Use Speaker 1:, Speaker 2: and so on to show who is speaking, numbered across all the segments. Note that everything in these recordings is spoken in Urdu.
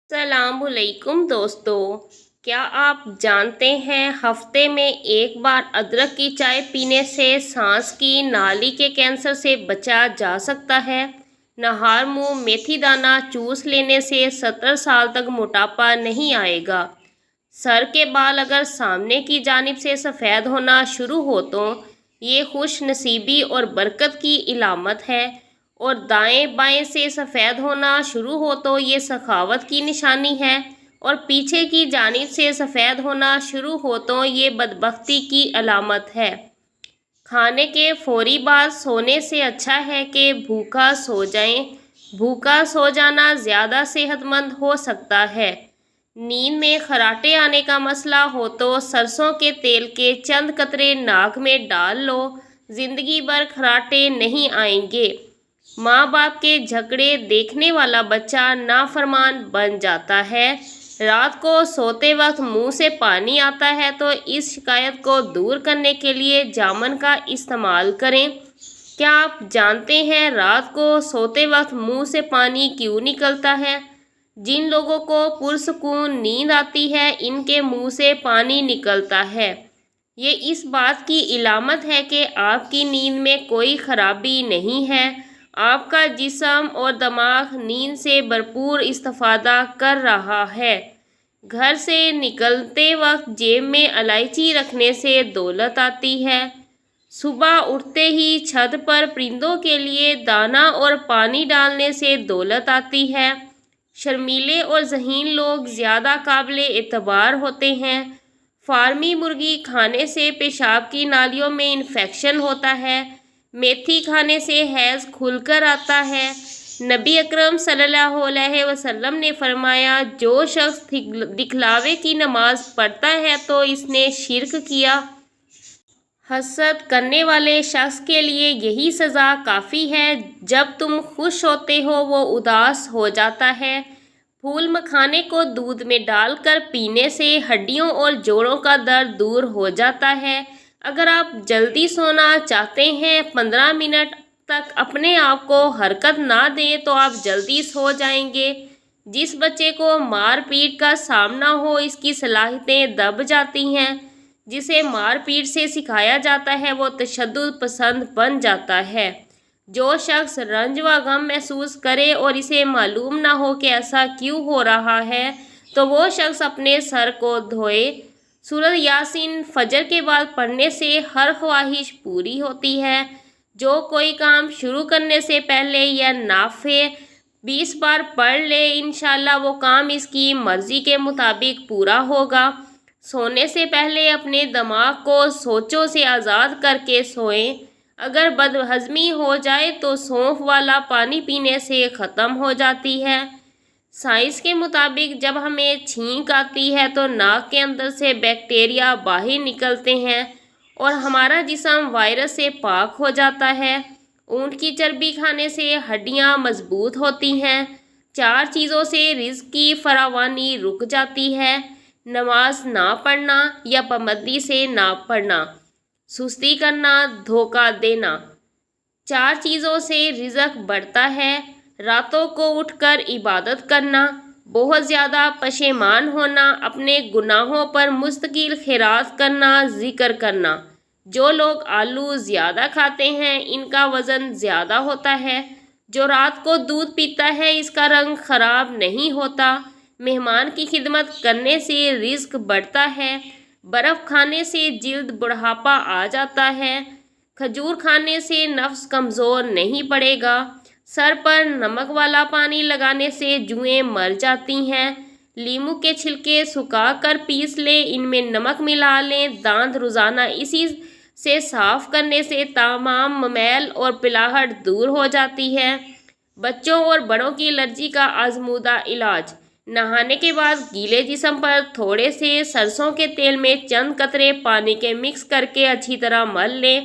Speaker 1: السلام علیکم دوستو، کیا آپ جانتے ہیں ہفتے میں ایک بار ادرک کی چائے پینے سے سانس کی نالی کے کینسر سے بچا جا سکتا ہے؟ نہار منہ میتھی دانہ چوس لینے سے 70 سال تک موٹاپا نہیں آئے گا۔ سر کے بال اگر سامنے کی جانب سے سفید ہونا شروع ہو تو یہ خوش نصیبی اور برکت کی علامت ہے، اور دائیں بائیں سے سفید ہونا شروع ہو تو یہ سخاوت کی نشانی ہے، اور پیچھے کی جانب سے سفید ہونا شروع ہو تو یہ بدبختی کی علامت ہے۔ کھانے کے فوری بعد سونے سے اچھا ہے کہ بھوکا سو جائیں۔ بھوکا سو جانا زیادہ صحت مند ہو سکتا ہے۔ نیند میں خراٹے آنے کا مسئلہ ہو تو سرسوں کے تیل کے چند قطرے ناک میں ڈال لو، زندگی بھر خراٹے نہیں آئیں گے۔ ماں باپ کے جھگڑے دیکھنے والا بچہ نافرمان بن جاتا ہے۔ رات کو سوتے وقت منہ سے پانی آتا ہے تو اس شکایت کو دور کرنے کے لیے جامن کا استعمال کریں۔ کیا آپ جانتے ہیں رات کو سوتے وقت منہ سے پانی کیوں نکلتا ہے؟ جن لوگوں کو پرسکون نیند آتی ہے ان کے منہ سے پانی نکلتا ہے۔ یہ اس بات کی علامت ہے کہ آپ کی نیند میں کوئی خرابی نہیں ہے۔ آپ کا جسم اور دماغ نیند سے بھرپور استفادہ کر رہا ہے۔ گھر سے نکلتے وقت جیب میں الائچی رکھنے سے دولت آتی ہے۔ صبح اٹھتے ہی چھت پر پرندوں کے لیے دانہ اور پانی ڈالنے سے دولت آتی ہے۔ شرمیلے اور ذہین لوگ زیادہ قابل اعتبار ہوتے ہیں۔ فارمی مرغی کھانے سے پیشاب کی نالیوں میں انفیکشن ہوتا ہے۔ میتھی کھانے سے حیض کھل کر آتا ہے۔ نبی اکرم صلی اللہ علیہ وسلم نے فرمایا، جو شخص دکھلاوے کی نماز پڑھتا ہے تو اس نے شرک کیا۔ حسد کرنے والے شخص کے لیے یہی سزا کافی ہے، جب تم خوش ہوتے ہو وہ اداس ہو جاتا ہے۔ پھول مکھانے کو دودھ میں ڈال کر پینے سے ہڈیوں اور جوڑوں کا درد دور ہو جاتا ہے۔ اگر آپ جلدی سونا چاہتے ہیں، 15 منٹ تک اپنے آپ کو حرکت نہ دیں تو آپ جلدی سو جائیں گے۔ جس بچے کو مار پیٹ کا سامنا ہو اس کی صلاحیتیں دب جاتی ہیں۔ جسے مار پیٹ سے سکھایا جاتا ہے وہ تشدد پسند بن جاتا ہے۔ جو شخص رنج و غم محسوس کرے اور اسے معلوم نہ ہو کہ ایسا کیوں ہو رہا ہے تو وہ شخص اپنے سر کو دھوئے۔ سورۃ یاسین فجر کے بعد پڑھنے سے ہر خواہش پوری ہوتی ہے۔ جو کوئی کام شروع کرنے سے پہلے یا نافع 20 بار پڑھ لے انشاءاللہ وہ کام اس کی مرضی کے مطابق پورا ہوگا۔ سونے سے پہلے اپنے دماغ کو سوچوں سے آزاد کر کے سوئیں۔ اگر بد ہضمی ہو جائے تو سونف والا پانی پینے سے ختم ہو جاتی ہے۔ سائنس کے مطابق جب ہمیں چھینک آتی ہے تو ناک کے اندر سے بیکٹیریا باہر نکلتے ہیں اور ہمارا جسم وائرس سے پاک ہو جاتا ہے۔ اونٹ کی چربی کھانے سے ہڈیاں مضبوط ہوتی ہیں۔ 4 چیزوں سے رزق کی فراوانی رک جاتی ہے: نماز نہ پڑھنا یا پابندی سے نہ پڑھنا، سستی کرنا، دھوکہ دینا۔ 4 چیزوں سے رزق بڑھتا ہے: راتوں کو اٹھ کر عبادت کرنا، بہت زیادہ پشیمان ہونا، اپنے گناہوں پر مستقل خیرات کرنا، ذکر کرنا۔ جو لوگ آلو زیادہ کھاتے ہیں ان کا وزن زیادہ ہوتا ہے۔ جو رات کو دودھ پیتا ہے اس کا رنگ خراب نہیں ہوتا۔ مہمان کی خدمت کرنے سے رزق بڑھتا ہے۔ برف کھانے سے جلد بڑھاپا آ جاتا ہے۔ کھجور کھانے سے نفس کمزور نہیں پڑے گا۔ سر پر نمک والا پانی لگانے سے جوئیں مر جاتی ہیں۔ لیموں کے چھلکے سکھا کر پیس لیں، ان میں نمک ملا لیں، دانت روزانہ اسی سے صاف کرنے سے تمام میل اور پلاہٹ دور ہو جاتی ہے۔ بچوں اور بڑوں کی الرجی کا آزمودہ علاج: نہانے کے بعد گیلے جسم پر تھوڑے سے سرسوں کے تیل میں چند قطرے پانی کے مکس کر کے اچھی طرح مل لیں۔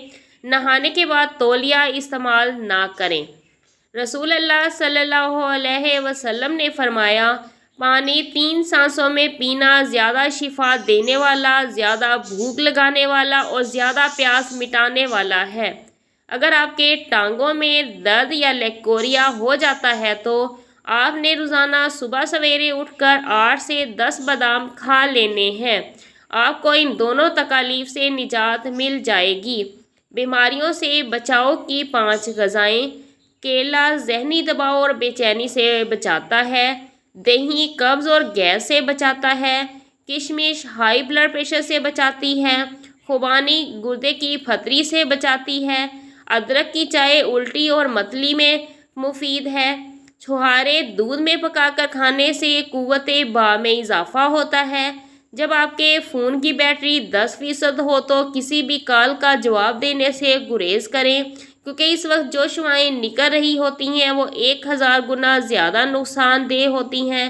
Speaker 1: نہانے کے بعد تولیہ استعمال نہ کریں۔ رسول اللہ صلی اللہ علیہ وسلم نے فرمایا، پانی 3 سانسوں میں پینا زیادہ شفا دینے والا، زیادہ بھوک لگانے والا اور زیادہ پیاس مٹانے والا ہے۔ اگر آپ کے ٹانگوں میں درد یا لیکوریا ہو جاتا ہے تو آپ نے روزانہ صبح سویرے اٹھ کر 8 سے 10 بادام کھا لینے ہیں۔ آپ کو ان دونوں تکالیف سے نجات مل جائے گی۔ بیماریوں سے بچاؤ کی 5 غذائیں۔ کیلا ذہنی دباؤ اور بے چینی سے بچاتا ہے۔ دہی قبض اور گیس سے بچاتا ہے۔ کشمش ہائی بلڈ پریشر سے بچاتی ہے۔ خوبانی گردے کی پھتری سے بچاتی ہے۔ ادرک کی چائے الٹی اور متلی میں مفید ہے۔ چھہارے دودھ میں پکا کر کھانے سے قوت باہ میں اضافہ ہوتا ہے۔ جب آپ کے فون کی بیٹری 10% ہو تو کسی بھی کال کا جواب دینے سے گریز کریں، کیونکہ اس وقت جو شعاعیں نکل رہی ہوتی ہیں وہ 1000 گنا زیادہ نقصان دہ ہوتی ہیں۔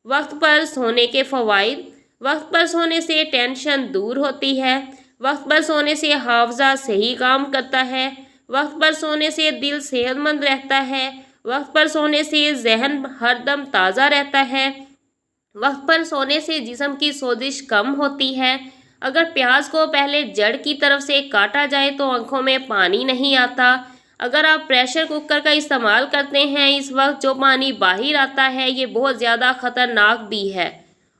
Speaker 1: وقت پر سونے کے فوائد۔ وقت پر سونے سے ٹینشن دور ہوتی ہے۔ وقت پر سونے سے حافظہ صحیح کام کرتا ہے۔ وقت پر سونے سے دل صحت مند رہتا ہے۔ وقت پر سونے سے ذہن ہر دم تازہ رہتا ہے۔ وقت پر سونے سے جسم کی سوزش کم ہوتی ہے۔ اگر پیاز کو پہلے جڑ کی طرف سے کاٹا جائے تو آنکھوں میں پانی نہیں آتا۔ اگر آپ پریشر کوکر کا استعمال کرتے ہیں، اس وقت جو پانی باہر آتا ہے یہ بہت زیادہ خطرناک بھی ہے،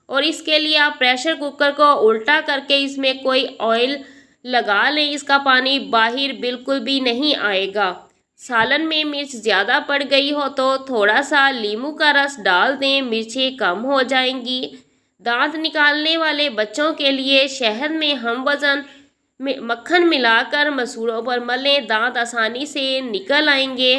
Speaker 1: اور اس کے لیے آپ پریشر کوکر کو الٹا کر کے اس میں کوئی آئل لگا لیں، اس کا پانی باہر بالکل بھی نہیں آئے گا۔ سالن میں مرچ زیادہ پڑ گئی ہو تو تھوڑا سا لیموں کا رس ڈال دیں، مرچیں کم ہو جائیں گی۔ دانت نکالنے والے بچوں کے لیے شہد میں ہم وزن مکھن ملا کر مسوڑوں پر ملیں، دانت آسانی سے نکل آئیں گے۔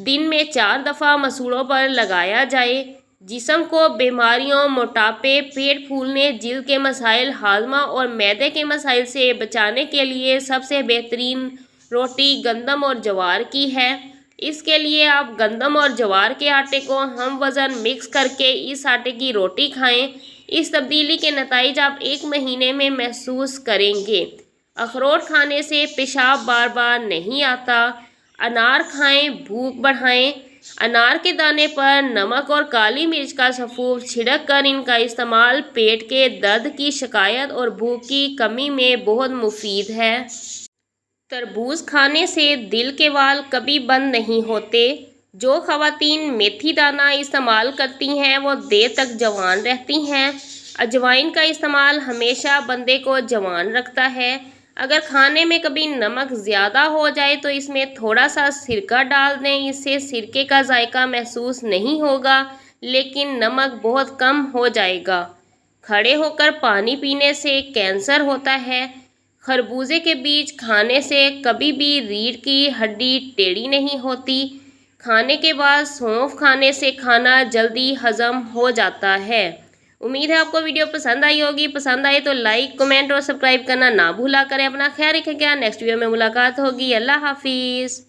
Speaker 1: دن میں 4 دفعہ مسوڑوں پر لگایا جائے۔ جسم کو بیماریوں، موٹاپے، پیٹ پھولنے، جلد کے مسائل، ہاضمہ اور معدے کے مسائل سے بچانے کے لیے سب سے بہترین روٹی گندم اور جوار کی ہے۔ اس کے لیے آپ گندم اور جوار کے آٹے کو ہم وزن مکس کر کے اس آٹے کی روٹی کھائیں۔ اس تبدیلی کے نتائج آپ 1 مہینے میں محسوس کریں گے۔ اخروٹ کھانے سے پیشاب بار بار نہیں آتا۔ انار کھائیں، بھوک بڑھائیں۔ انار کے دانے پر نمک اور کالی مرچ کا سفوف چھڑک کر ان کا استعمال پیٹ کے درد کی شکایت اور بھوک کی کمی میں بہت مفید ہے۔ تربوز کھانے سے دل کے وال کبھی بند نہیں ہوتے۔ جو خواتین میتھی دانہ استعمال کرتی ہیں وہ دیر تک جوان رہتی ہیں۔ اجوائن کا استعمال ہمیشہ بندے کو جوان رکھتا ہے۔ اگر کھانے میں کبھی نمک زیادہ ہو جائے تو اس میں تھوڑا سا سرکہ ڈال دیں، اس سے سرکے کا ذائقہ محسوس نہیں ہوگا لیکن نمک بہت کم ہو جائے گا۔ کھڑے ہو کر پانی پینے سے کینسر ہوتا ہے۔ خربوزے کے بیج کھانے سے کبھی بھی ریڑھ کی ہڈی ٹیڑھی نہیں ہوتی۔ کھانے کے بعد سونف کھانے سے کھانا جلدی ہضم ہو جاتا ہے۔ امید ہے آپ کو ویڈیو پسند آئی ہوگی۔ پسند آئے تو لائک، کمنٹ اور سبسکرائب کرنا نہ بھولا کریں۔ اپنا خیال رکھیں گا۔ نیکسٹ ویڈیو میں ملاقات ہوگی۔ اللہ حافظ۔